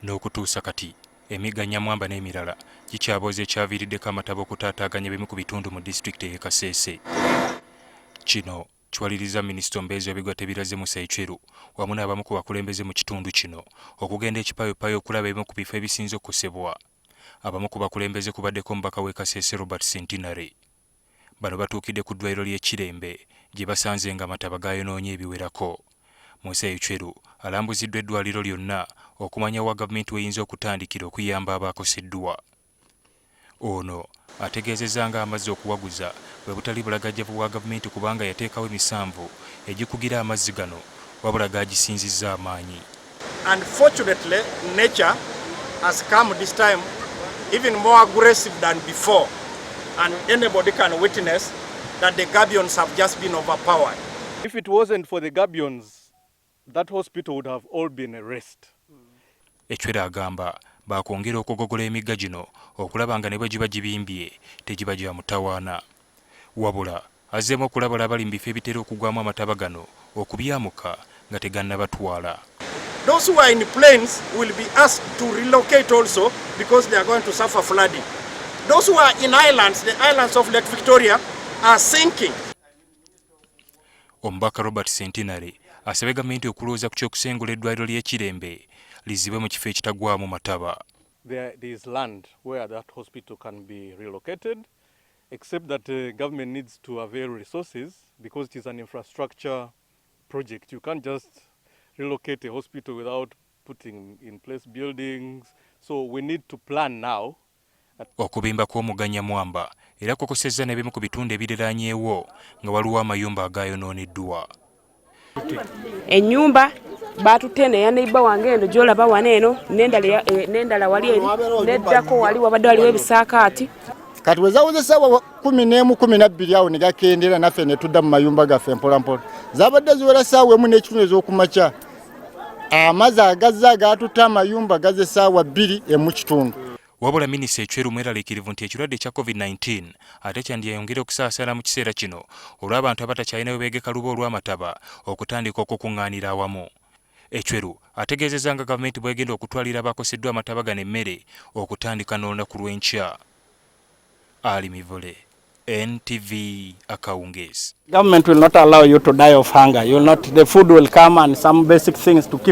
n'okutuusa kati emigga Nyamwamba n'emirala gikyabooza ekyaviiriddeko amataba okutaataaganya bimu ku bitundu mu disitulikiti y'e Kasese. Kino kiwaliriza minisite omubeezi w'ebigwa tebiraze Musa Ecweru wamu n'abamu ku bakulembeze mu kitundu kino okugenda ekippayoppayo okulaba ebimu ku bifo ebisinze okukosebwa. Abamu ku bakulembeze kubaddeko omubaka w'e Kasese Robert Centenary. Bano batuukidde ku ddwaliro ly'e Kirembe gye basanze nga amataba gaayonoonye ebiwerako. Musa Ecweru alambuziddwa eddwaliro lyonna okumanya wa gavumenti w'eyinza okutandikira okuyamba abakoseddwa. Ono ategeezezza nga amazzi okuwaguza bwe butali bulagajjavu bwa gavumenti kubanga yateekawo emisanvu egikugira amazzi gano wabula gaagisinzizza amaanyi. Unfortunately, nature has come this time even more aggressive than before, and anybody can witness that the gabions have just been overpowered. If it wasn't for the gabions, that hospital would have all been a rest. Ecweru agamba baakwongera okugogola emigga gino okulaba nga ne bwe giba gibimbye tegiba gya mutawaana. Wabula azzeemu okulabula abali mu bifo ebitera okugwamu amataba gano okubyamuka nga tegannabatwala. Those who are in planes will be asked to relocate also because they are going to suffer flooding. Those who are in islands, the islands of Lake Victoria, are sinking. Omubaka Robert Centenary asabye gavumenti okulowooza ku ky'okusengula eddwaliro ly'e Kirembe lizibwe mu kifo ekitagwamu mataba. There is land where that hospital can be relocated, except that government needs to avail resources because it is an infrastructure project. You can't just relocate a hospital without putting in place buildings. So we need to plan now. Okubimba kw'omugga Nyamwamba era kukosezza n'ebimu ku bitundu ebiriraanyeewo nga waliwo amayumba agaayonooneddwa. Ennyumba baatutene ya neiba wange eno gy'olaba wano eno n'endala wali eri n'eddako wali wabadde waliwo ebisaakaati. Kati wezawuze ssaawa 11:12 awo ne gakendera naffe ne tudda mu mayumba gaffe mpolampola. Zaabadde ziwera ssaawa emu n'ekitundu ez'okumakya. Amazzi agazze agaatutta amayumba gaze ssaawa 2:01. Wabula minisite Ecweru mweraliikirivu nti ekirwadde kya COVID-19 ate kyandyayongera okusaasala mu kiseera kino olw'abantu abatakyalina we beegeka luba olw'amataba okutandika okukuŋŋaanira awamu. Ecweru ategeezezza nga gavumenti bw'egenda okutwalira abakoseddwa amataba gano emmere okutandika n'olunaku lw'enkya. Ali Mivule, NTV, Akawungeezi. Government will not allow you to die of hunger. The food will come and some basic things to keep